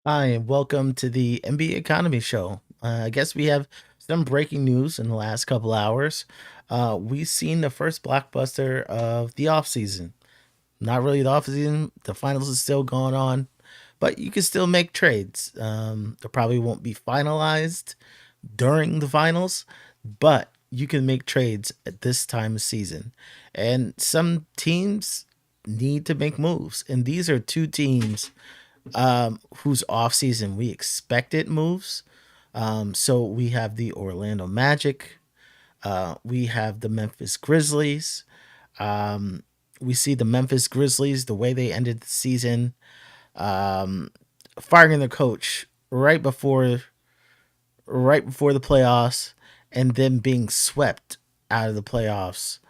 Hi, and welcome to the NBA Economy Show. I guess we have some breaking news in the last couple hours. We've seen the first blockbuster of the offseason. Not really the offseason, the finals is still going on, but you can still make trades. They probably won't be finalized during the finals, but you can make trades at this time of season. And some teams need to make moves. And these are two teams whose offseason we expected moves. So we have the Orlando Magic, we have the Memphis Grizzlies. Um, we see the Memphis Grizzlies, the way they ended the season, um, firing their coach right before the playoffs, and then being swept out of the playoffs,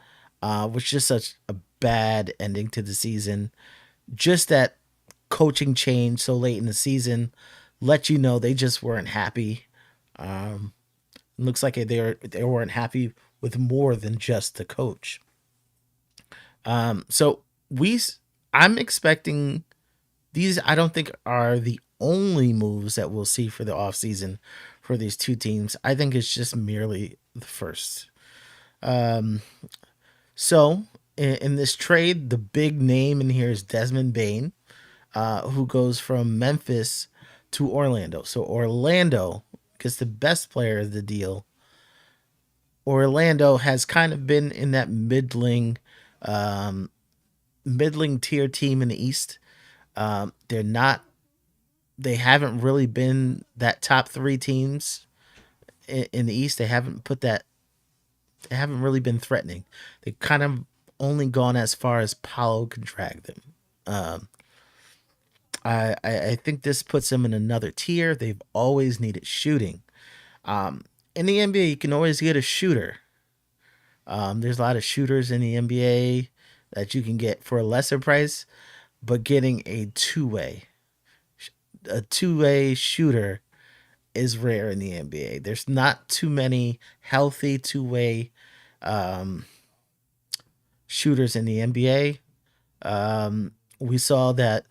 which is just such a bad ending to the season. Just that coaching change so late in the season let you know they just weren't happy. Um, it looks like they weren't happy with more than just the coach. So we I'm expecting these. I don't think are the only moves that we'll see for the offseason for these two teams. I think it's just merely the first. Um, so in this trade, the big name in here is Desmond Bane, who goes from Memphis to Orlando. So Orlando gets the best player of the deal. Orlando has kind of been in that um, middling tier team in the East. They're not. They haven't really been that top three teams in the East. They haven't put that. They haven't really been threatening. They kind of only gone as far as Paulo can drag them. Um, I think this puts them in another tier. They've always needed shooting. In the NBA, you can always get a shooter. There's a lot of shooters in the NBA that you can get for a lesser price, but getting a two way shooter is rare in the NBA. There's not too many healthy two-way um, shooters in the NBA. We saw that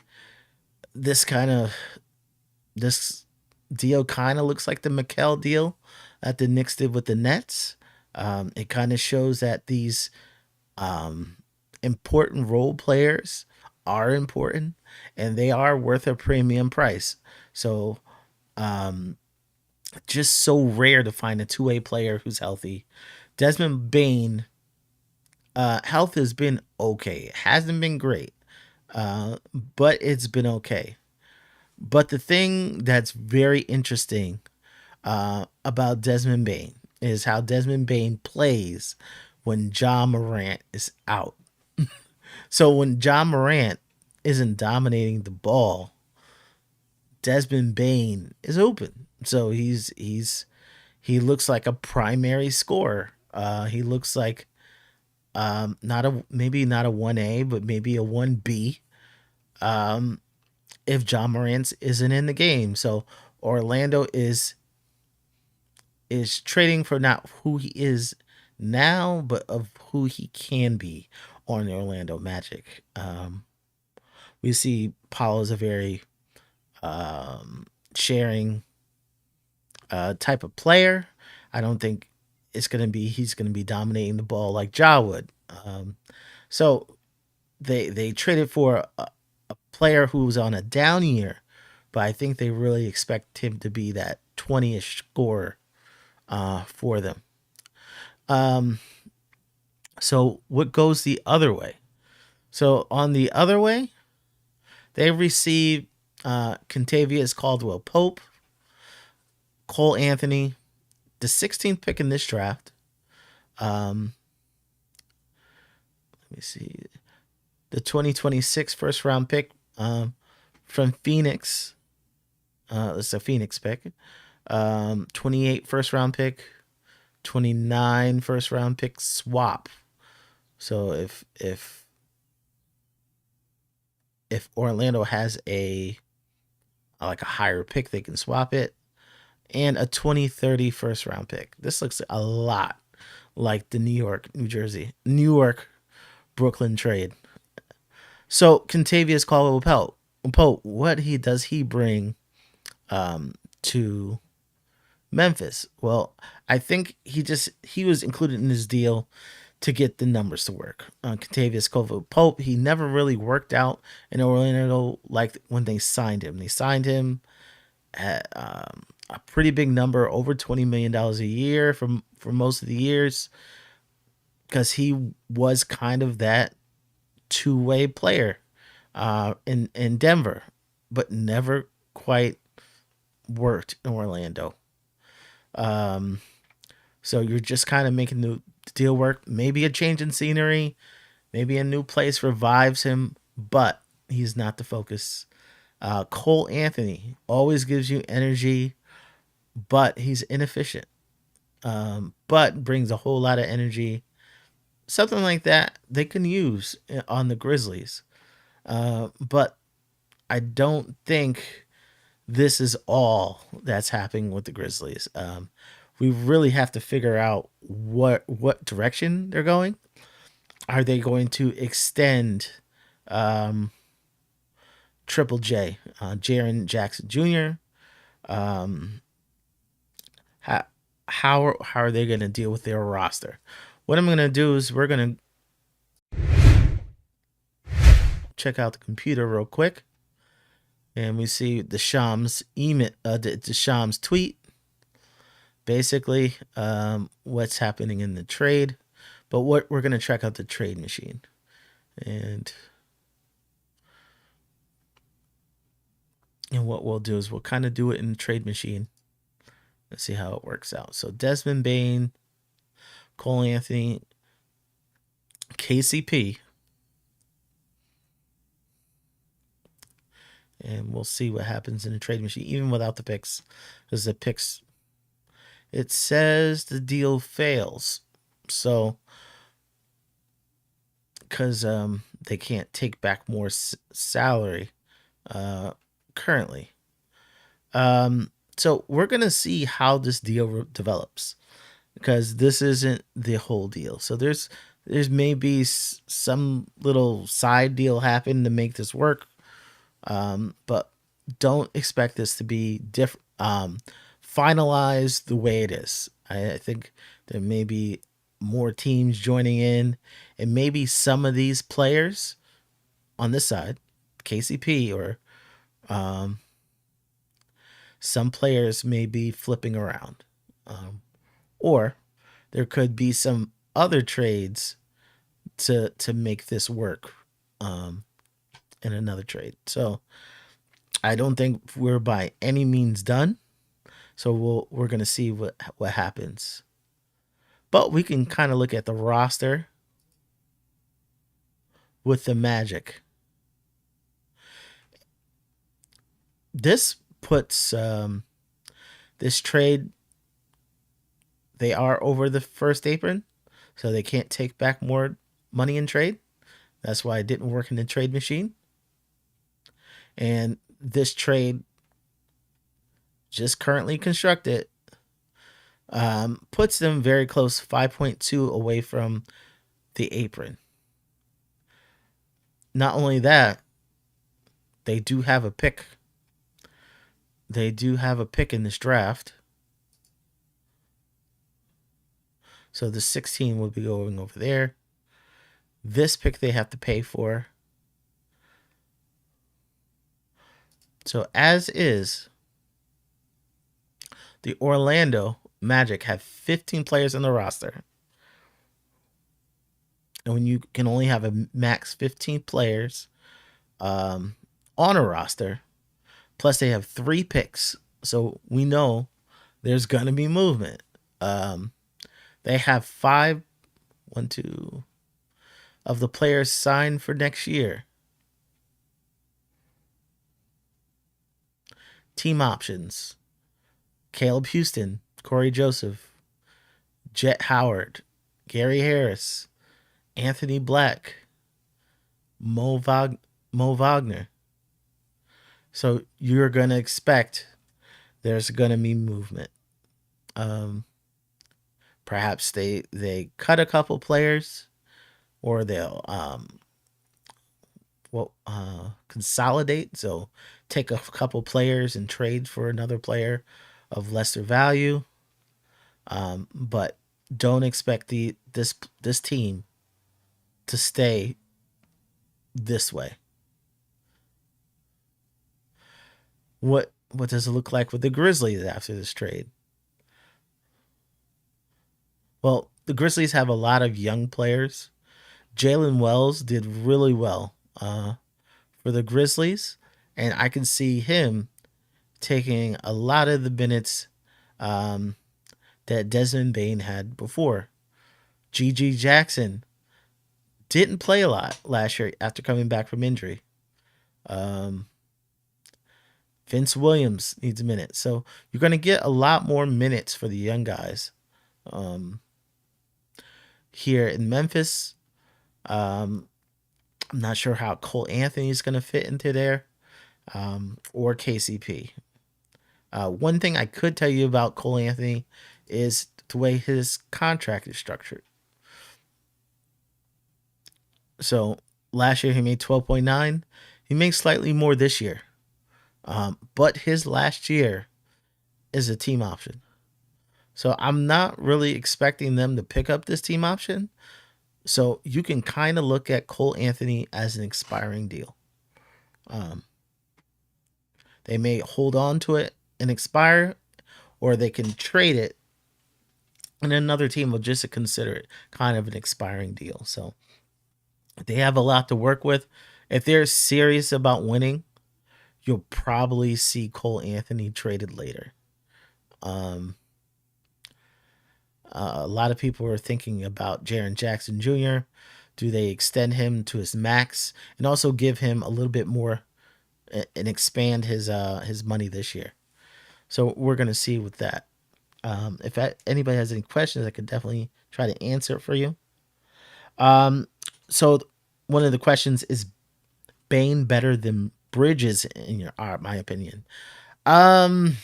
this kind of this deal kind of looks like the Mikel deal that the Knicks did with the Nets. It kind of shows that these um, important role players are important and they are worth a premium price. So, um, just so rare to find a two-way player who's healthy. Desmond Bane, health has been okay. It hasn't been great, but it's been okay. But the thing that's very interesting about Desmond Bane is how Desmond Bane plays when John Morant is out. So when John Morant isn't dominating the ball, Desmond Bane is open. So he looks like a primary scorer. He looks like not a maybe not a 1A, but maybe a 1B. Um, if John Morant isn't in the game, so Orlando is trading for not who he is now, but of who he can be on the Orlando Magic. We see Paulo is a very sharing type of player. I don't think he's gonna be dominating the ball like Ja would. So they traded for a player who was on a down year, but I think they really expect him to be that 20ish scorer for them. Um, so what goes the other way? So on the other way, they received Contavious Caldwell Pope, Cole Anthony, the 16th pick in this draft. Um, let me see, the 2026 first round pick from Phoenix. It's a Phoenix pick. 28 first round pick, 29 first round pick swap. So if Orlando has a higher pick, they can swap it, and a 2030 first round pick. This looks a lot like the New York Brooklyn trade. So Contavious Caldwell Pope, what he does he bring to Memphis. Well, I think he was included in this deal to get the numbers to work. Contavious Caldwell Pope, he never really worked out in Orlando like when they signed him. They signed him at a pretty big number, over $20 million a year for most of the years, because he was kind of that two-way player in Denver, but never quite worked in Orlando. Um, so you're just kind of making the deal work. Maybe a change in scenery, maybe a new place revives him, but he's not the focus. Cole Anthony always gives you energy, but he's inefficient. But brings a whole lot of energy. Something like that they can use on the Grizzlies. But I don't think this is all that's happening with the Grizzlies. We really have to figure out what direction they're going. Are they going to extend um, Triple J, Jaren Jackson Jr.? Um, how are they going to deal with their roster? What I'm going to do is we're going to check out the computer real quick, and we see the Shams email, the Shams tweet. Basically, what's happening in the trade, but what we're going to check out the trade machine, and what we'll do is we'll kind of do it in the trade machine. Let's see how it works out. So Desmond Bane, Cole Anthony, KCP, and we'll see what happens in the trade machine, even without the picks, because the picks, it says the deal fails. So, because they can't take back more salary currently. So we're gonna see how this deal develops, because this isn't the whole deal. So there's maybe some little side deal happen to make this work, but don't expect this to be finalized the way it is. I think there may be more teams joining in, and maybe some of these players on this side, KCP, or some players may be flipping around, or there could be some other trades to make this work in another trade. So I don't think we're by any means done. So we're gonna see what happens. But we can kind of look at the roster with the Magic. This puts this trade. They are over the first apron, so they can't take back more money in trade. That's why it didn't work in the trade machine. And this trade, just currently constructed, puts them very close, 5.2 away from the apron. Not only that, they do have a pick. They do have a pick in this draft. So the 16 will be going over there. This pick they have to pay for. So as is, the Orlando Magic have 15 players on the roster. And when you can only have a max 15 players on a roster, plus they have 3 picks, so we know there's going to be movement. They have 5, 1, 2 of the players signed for next year. Team options: Caleb Houston, Corey Joseph, Jet Howard, Gary Harris, Anthony Black, Mo Wagner. So you're going to expect there's going to be movement. Perhaps they cut a couple players, or they'll consolidate. So take a couple players and trade for another player of lesser value. But don't expect this team to stay this way. What does it look like with the Grizzlies after this trade? Well, the Grizzlies have a lot of young players. Jalen Wells did really well for the Grizzlies, and I can see him taking a lot of the minutes um, that Desmond Bane had before. GG Jackson didn't play a lot last year after coming back from injury. Um, Vince Williams needs minutes. So you're going to get a lot more minutes for the young guys um, here in Memphis. Um, I'm not sure how Cole Anthony is going to fit into there or KCP. One thing I could tell you about Cole Anthony is the way his contract is structured. So last year he made 12.9. He makes slightly more this year. But his last year is a team option. So I'm not really expecting them to pick up this team option. So you can kind of look at Cole Anthony as an expiring deal. Um, they may hold on to it and expire, or they can trade it, and another team will just consider it kind of an expiring deal. So they have a lot to work with. If they're serious about winning, you'll probably see Cole Anthony traded later. Um, a lot of people are thinking about Jaren Jackson Jr. Do they extend him to his max and also give him a little bit more and expand his money this year? So we're gonna see with that. If anybody has any questions, I could definitely try to answer it for you. So one of the questions is Bane better than Bridges in your my opinion? Um,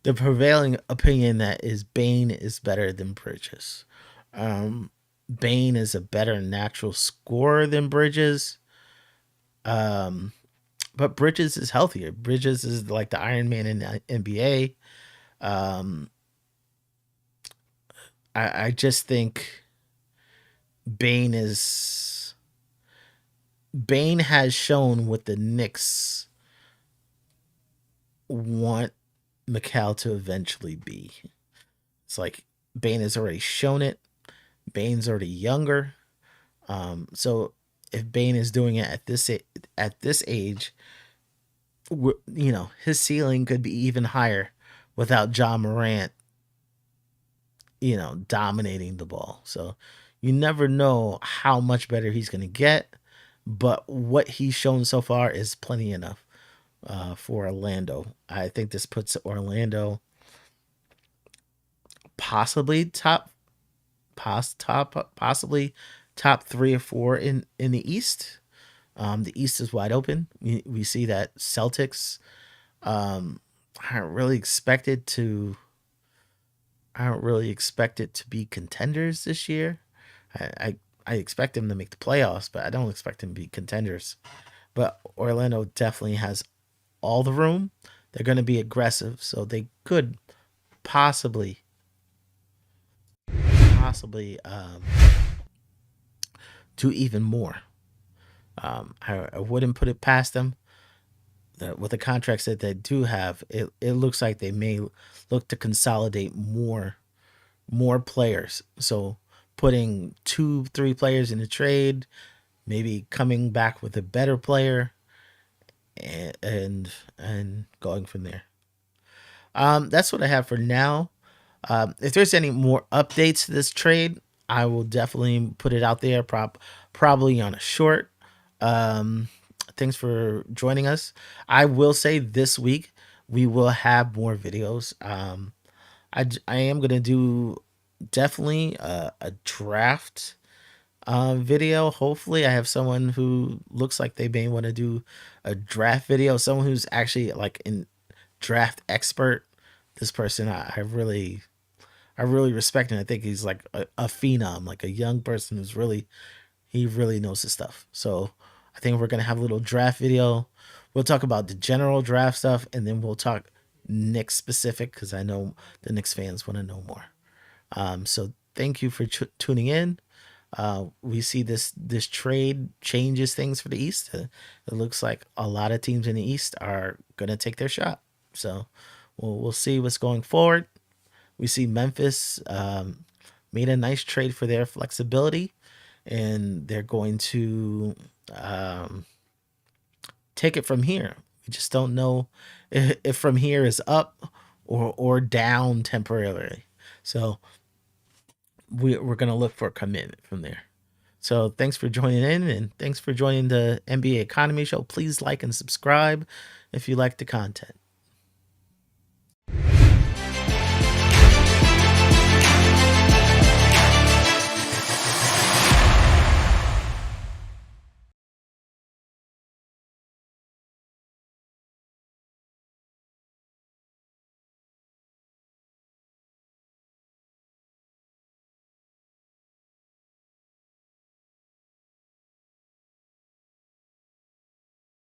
the prevailing opinion that is Bane is better than Bridges. Um, Bane is a better natural scorer than Bridges. Um, but Bridges is healthier. Bridges is like the Iron Man in the NBA. Um, I just think Bane is Bane has shown what the Knicks want Mikal to eventually be. It's like Bane has already shown it. Bane's already younger. So if Bane is doing it at this age, his ceiling could be even higher without John Morant, dominating the ball. So you never know how much better he's going to get, but what he's shown so far is plenty enough for Orlando. I think this puts Orlando possibly possibly top 3 or 4 in the East. The East is wide open. We see that Celtics aren't really expected to. I don't really expect it to be contenders this year. I expect them to make the playoffs, but I don't expect them to be contenders. But Orlando definitely has all the room. They're going to be aggressive, so they could possibly do even more. I wouldn't put it past them. With the contracts that they do have, it looks like they may look to consolidate more players. So putting 2, 3 players in a trade, maybe coming back with a better player, and going from there. That's what I have for now. If there's any more updates to this trade, I will definitely put it out there. Probably on a short. Um, Thanks for joining us. I will say this week we will have more videos. I am gonna do definitely a draft video. Hopefully, I have someone who looks like they may want to do a draft video. Someone who's actually like in draft expert. This person I really respect, and I think he's like a phenom, like a young person he really knows his stuff. So I think we're gonna have a little draft video. We'll talk about the general draft stuff, and then we'll talk Knicks specific because I know the Knicks fans want to know more. So thank you for tuning in. We see this trade changes things for the East. It looks like a lot of teams in the East are gonna take their shot. So we'll see what's going forward. We see Memphis made a nice trade for their flexibility, and they're going to um, take it from here. We just don't know if from here is up or down temporarily. So we're going to look for a commitment from there. So thanks for joining in, and thanks for joining the NBA Economy Show. Please like and subscribe if you like the content.